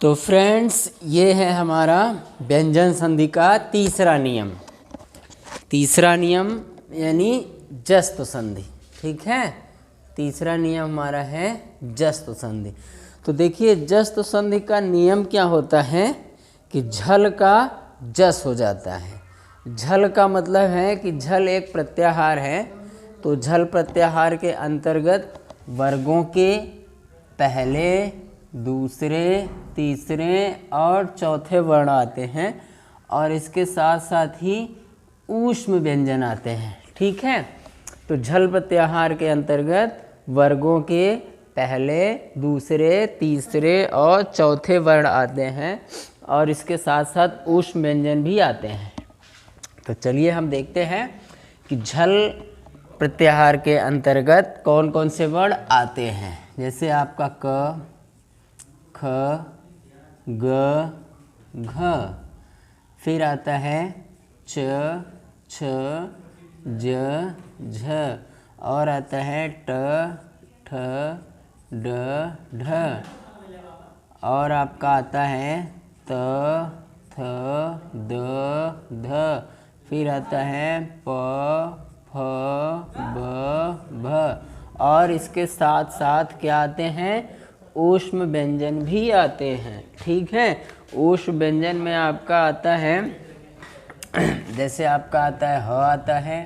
तो फ्रेंड्स, ये है हमारा व्यंजन संधि का तीसरा नियम। तीसरा नियम यानी जस्त संधि। ठीक है, तीसरा नियम हमारा है जस्त संधि। तो देखिए, जस्त संधि का नियम क्या होता है कि झल का जस हो जाता है। झल का मतलब है कि झल एक प्रत्याहार है, तो झल प्रत्याहार के अंतर्गत वर्गों के पहले, दूसरे, तीसरे और चौथे वर्ण आते हैं और इसके साथ साथ ही ऊष्म व्यंजन आते हैं। ठीक है, तो झल प्रत्याहार के अंतर्गत वर्गों के पहले, दूसरे, तीसरे और चौथे वर्ण आते हैं और इसके साथ साथ ऊष्म व्यंजन भी आते हैं। तो चलिए हम देखते हैं कि झल प्रत्याहार के अंतर्गत कौन कौन से वर्ण आते हैं। जैसे आपका क, ख, ग, घ, फिर आता है च, छ, ज, झ और आता है ट, ठ, ड, ढ और आपका आता है त, थ, द, ध, फिर आता है प, फ, ब, भ और इसके साथ साथ क्या आते हैं, ऊष्म व्यंजन भी आते हैं। ठीक है, ऊष्म व्यंजन में आपका आता है, जैसे आपका आता है ह आता है,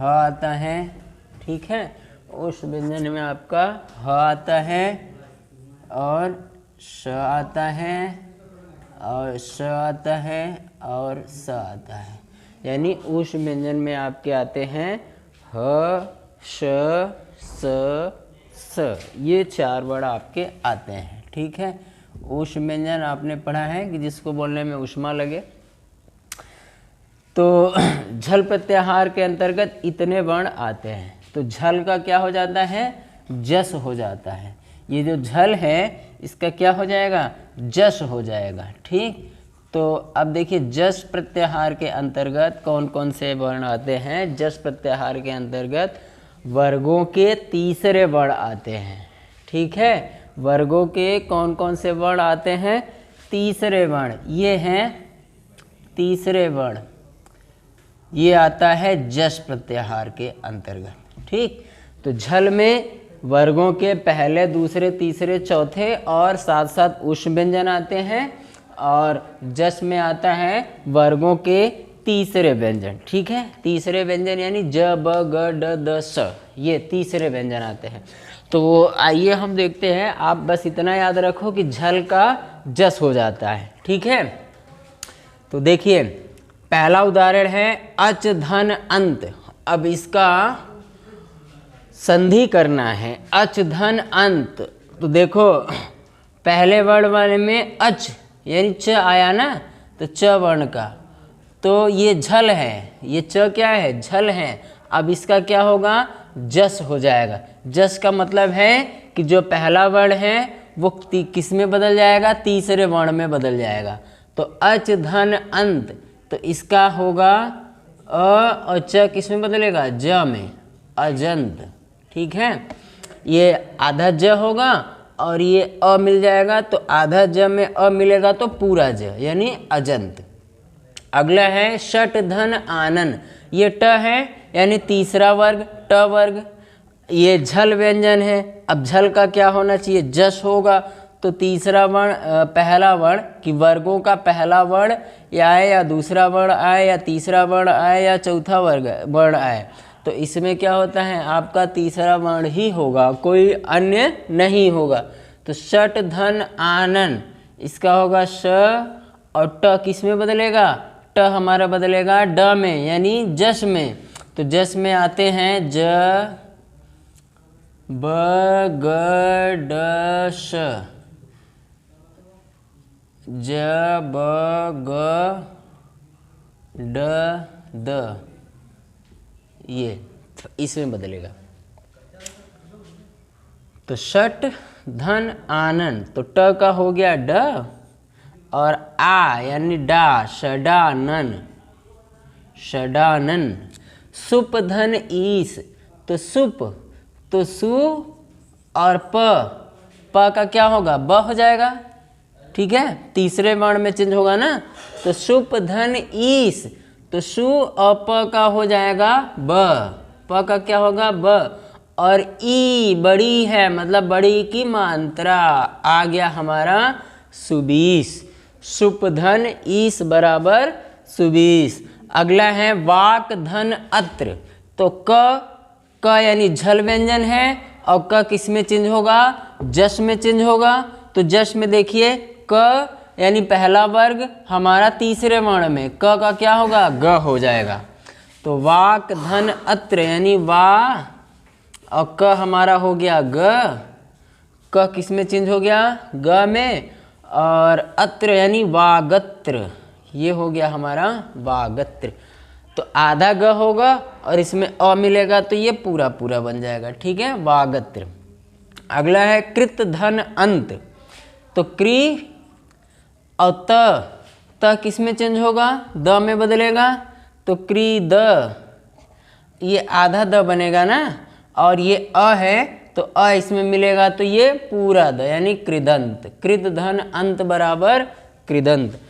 ह आता है। ठीक है, ऊष्म व्यंजन में आपका ह आता है और श आता है और श आता है और स आता है। यानी ऊष्म व्यंजन में आपके आते हैं ह, श, स, स, ये चार वर्ण आपके आते हैं। ठीक है, ऊष्म व्यंजन आपने पढ़ा है कि जिसको बोलने में ऊष्मा लगे। तो झल प्रत्याहार के अंतर्गत इतने वर्ण आते हैं। तो झल का क्या हो जाता है, जस हो जाता है। ये जो झल है इसका क्या हो जाएगा, जस हो जाएगा। ठीक, तो अब देखिए जस प्रत्याहार के अंतर्गत कौन कौन से वर्ण आते हैं। जस प्रत्याहार के अंतर्गत वर्गों के तीसरे वर्ण आते हैं। ठीक है, वर्गों के कौन कौन से वर्ण आते हैं, तीसरे वर्ण। ये हैं तीसरे वर्ण, ये आता है जस प्रत्याहार के अंतर्गत। ठीक, तो झल में वर्गों के पहले, दूसरे, तीसरे, चौथे और साथ साथ ऊष्म व्यंजन आते हैं और जस में आता है वर्गों के तीसरे व्यंजन। ठीक है, तीसरे व्यंजन यानी ज, ब, ग, ड, द, स, ये तीसरे व्यंजन आते हैं। तो आइए हम देखते हैं। आप बस इतना याद रखो कि झल का जस हो जाता है। ठीक है, तो देखिए पहला उदाहरण है अच, धन, अंत। अब इसका संधि करना है, अच, धन, अंत। तो देखो पहले वर्ण वाले में अच यानी च आया ना, तो च वर्ण का, तो ये झल है, ये च क्या है, झल है। अब इसका क्या होगा, जस हो जाएगा। जस का मतलब है कि जो पहला वर्ण है वो किस में बदल जाएगा, तीसरे वर्ण में बदल जाएगा। तो अच, धन, अंत, तो इसका होगा अ और च किस में बदलेगा, ज में, अजंत। ठीक है, ये आधा ज होगा और ये अ मिल जाएगा, तो आधा ज में अ मिलेगा तो पूरा ज यानी अजंत। अगला है शट, धन, आनन। ये ट है यानी तीसरा वर्ग, ट वर्ग। ये झल व्यंजन है। अब झल का क्या होना चाहिए, जस होगा। तो तीसरा वर्ण, पहला वर्ण कि वर्गों का पहला वर्ण या आए या दूसरा वर्ण आए या तीसरा वर्ण आए या चौथा वर्ण आए, तो इसमें क्या होता है, आपका तीसरा वर्ण ही होगा, कोई अन्य नहीं होगा। तो शट, धन, आनन, इसका होगा श और ट किस में बदलेगा, ट हमारा बदलेगा ड में यानी जस में। तो जस में आते हैं ज, ब, ग, ड, श, ज, ब, ग, ड, द, ये इसमें बदलेगा। तो शट, धन, आनन, तो ट का हो गया ड और आ यानी डा, षडानन, षडानन। सुप, धन, ईस, तो सुप, तो सु और प का क्या होगा, ब हो जाएगा ठीक है, तीसरे वर्ण में चेंज होगा ना। तो सुप धन ईस, तो सु और प का हो जाएगा ब, प का क्या होगा ब, और ई बड़ी है मतलब बड़ी की मात्रा आ गया हमारा सुबीस। सुप धन ईस बराबर सुबीस। अगला है वाक धन अत्र, तो क यानी झल व्यंजन है और क किस में चेंज होगा, जश में चेंज होगा। तो जश में देखिए क यानी पहला वर्ग हमारा तीसरे वर्ण में, क का क्या होगा ग हो जाएगा। तो वाक धन अत्र यानी वा और क हमारा हो गया ग, क किस में चेंज हो गया ग में, और अत्र यानी वागत्र, ये हो गया हमारा वागत्र। तो आधा ग होगा और इसमें अ मिलेगा तो ये पूरा पूरा बन जाएगा, ठीक है, वागत्र। अगला है कृत धन अंत, तो क्री और त किस में चेंज होगा द में बदलेगा, तो क्री द, ये आधा द बनेगा ना, और ये अ है तो अ इसमें मिलेगा तो ये पूरा द यानी कृदंत। कृत धन अंत बराबर कृदंत।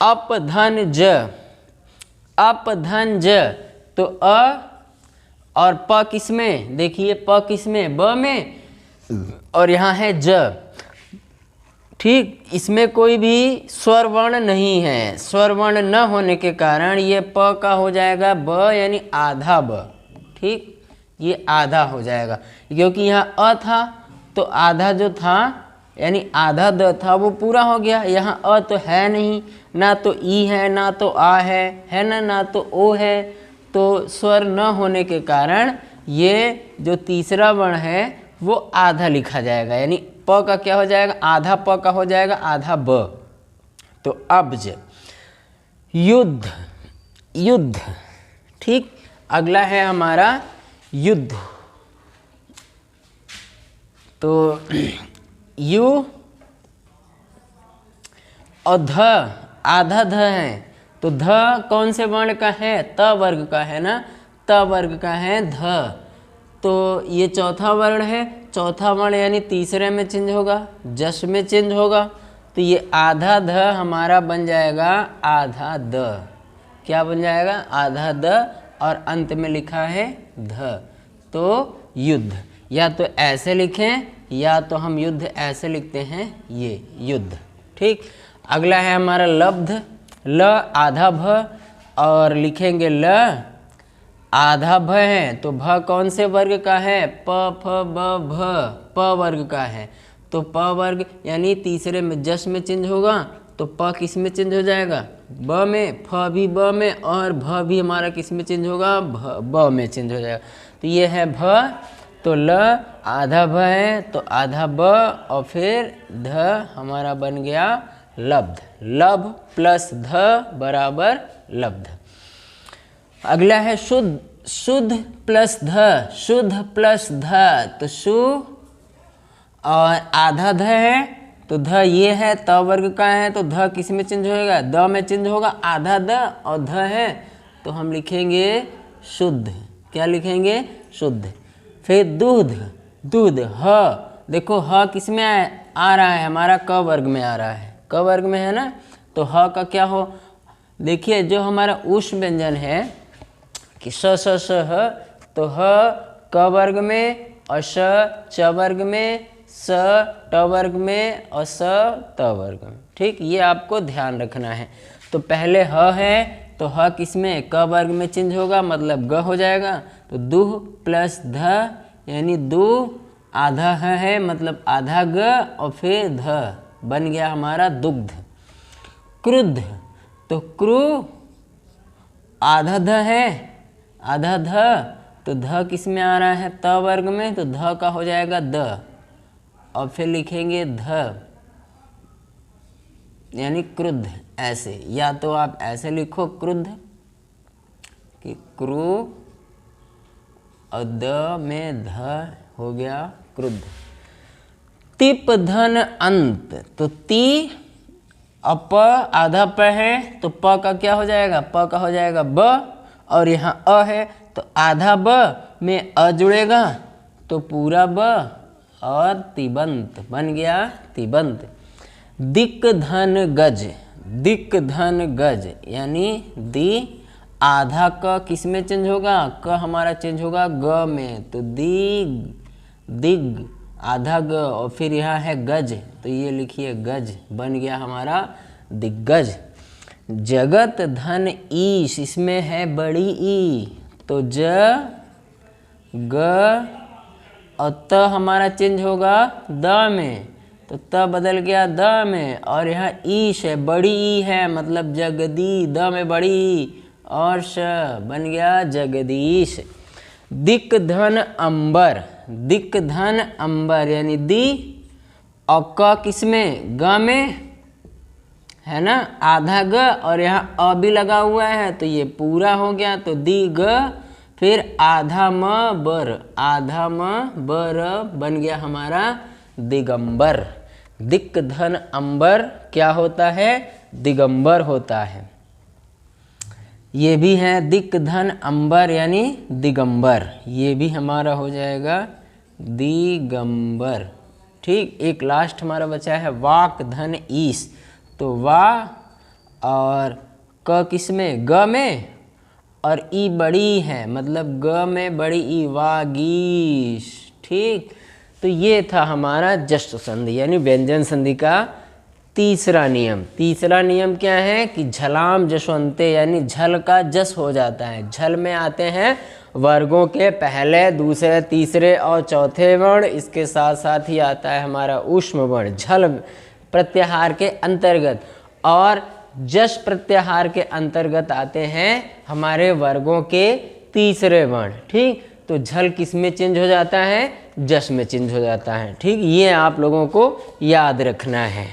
अप धन ज, अप धन ज, तो अ और प किस में, देखिए प किस में ब में, और यहाँ है ज, ठीक, इसमें कोई भी स्वर वर्ण नहीं है। स्वर वर्ण न होने के कारण ये प का हो जाएगा ब यानी आधा ब, ठीक, ये आधा हो जाएगा क्योंकि यहाँ अ था तो आधा जो था यानी आधा द था वो पूरा हो गया। यहाँ अ तो है नहीं, ना तो ई है ना तो आ है ना, ना तो ओ है, तो स्वर न होने के कारण ये जो तीसरा वर्ण है वो आधा लिखा जाएगा, यानी प का क्या हो जाएगा आधा प का हो जाएगा आधा ब। तो अब्ज, युद्ध, युद्ध, ठीक। अगला है हमारा युद्ध, तो यु और ध, आधा ध है, तो ध कौन से वर्ण का है त वर्ग का है ना, त वर्ग का है ध, तो ये चौथा वर्ण है। चौथा वर्ण यानी तीसरे में चेंज होगा, जश में चेंज होगा, तो ये आधा ध हमारा बन जाएगा आधा द, क्या बन जाएगा आधा द, और अंत में लिखा है ध, तो युद्ध। या तो ऐसे लिखें या तो हम युद्ध ऐसे लिखते हैं, ये युद्ध, ठीक। अगला है हमारा लब्ध, ल आधा भ, और लिखेंगे ल आधा भ है, तो भ कौन से वर्ग का है प फ ब भ, प वर्ग का है, तो प वर्ग यानी तीसरे में जश में चेंज होगा, तो प किस में चेंज हो जाएगा ब में, फ भी ब में, और भ भी हमारा किस में चेंज होगा ब में चेंज हो जाएगा। तो ये है भ, तो ल आधा भ है तो आधा ब, और फिर ध हमारा बन गया लब्ध। लभ प्लस ध बराबर लब्ध। अगला है शुद्ध, शुद्ध प्लस ध, शुद्ध प्लस ध, तो शु और आधा ध है तो ध ये है त वर्ग का है, तो ध किस में चेंज होएगा द में चेंज होगा, आधा द और ध है तो हम लिखेंगे शुद्ध, क्या लिखेंगे शुद्ध। फिर दूध, दूध ह, देखो ह किस में आ रहा है हमारा क वर्ग में आ रहा है, क वर्ग में है ना, तो ह का क्या हो, देखिए जो हमारा उष् व्यंजन है कि स ह, तो ह क वर्ग में और श च वर्ग में, स ट वर्ग में और स त वर्ग में, ठीक, ये आपको ध्यान रखना है। तो पहले ह है तो ह किस में क वर्ग में चेंज होगा मतलब ग हो जाएगा, तो दुह प्लस ध यानी दु, आधा ह है मतलब आधा ग और फिर ध, बन गया हमारा दुग्ध। क्रुद्ध, तो क्रू आधा ध है, आधा ध, तो ध किस में आ रहा है त वर्ग में, तो ध का हो जाएगा द, और फिर लिखेंगे ध यानी क्रुद्ध। ऐसे या तो आप ऐसे लिखो क्रुद्ध कि क्रू और द में ध हो गया क्रुद्ध। तिप धन अंत, तो ती और प आधा प है तो प का क्या हो जाएगा प का हो जाएगा ब, और यहाँ अ है तो आधा ब में अ जुड़ेगा तो पूरा ब, और तिबंत बन गया तिबंत। दिक धन गज, दिक धन गज यानी दी आधा क किस में चेंज होगा, क हमारा चेंज होगा ग में, तो दिग, दिग आधा ग, और फिर यहाँ है गज, तो ये लिखिए गज, बन गया हमारा दिग्गज। जगत धन ईश, इसमें है बड़ी ई, तो ज ग और त हमारा चेंज होगा द में, तो त बदल गया द में, और यहाँ ईश है, बड़ी ई है, मतलब जगदी, द में बड़ी ई, और श बन गया जगदीश। दिक धन अंबर, दिक धन अंबर यानी दी और क किसमें, ग में है ना, आधा ग और यहाँ अ भी लगा हुआ है, तो ये पूरा हो गया, तो दी ग फिर आधा म बर, आधा म बर बन गया हमारा दिगंबर। दिक धन अंबर क्या होता है, दिगंबर होता है। ये भी है दिक धन अंबर यानी दिगंबर, ये भी हमारा हो जाएगा दिगंबर। ठीक, एक लास्ट हमारा बचा है वाक धन ईश, तो वा और क किस में, ग में, और ई बड़ी है, मतलब ग में बड़ी ई, वागीश। ठीक, तो ये था हमारा जस्ट संधि यानी व्यंजन संधि का तीसरा नियम। तीसरा नियम क्या है कि झलाम जशवंते यानी झल का जस हो जाता है। झल में आते हैं वर्गों के पहले, दूसरे, तीसरे और चौथे वर्ण, इसके साथ साथ ही आता है हमारा ऊष्म वर्ण झल प्रत्याहार के अंतर्गत, और जश प्रत्याहार के अंतर्गत आते हैं हमारे वर्गों के तीसरे वर्ण। ठीक, तो झल किस में चेंज हो जाता है, जश में चेंज हो जाता है। ठीक, ये आप लोगों को याद रखना है।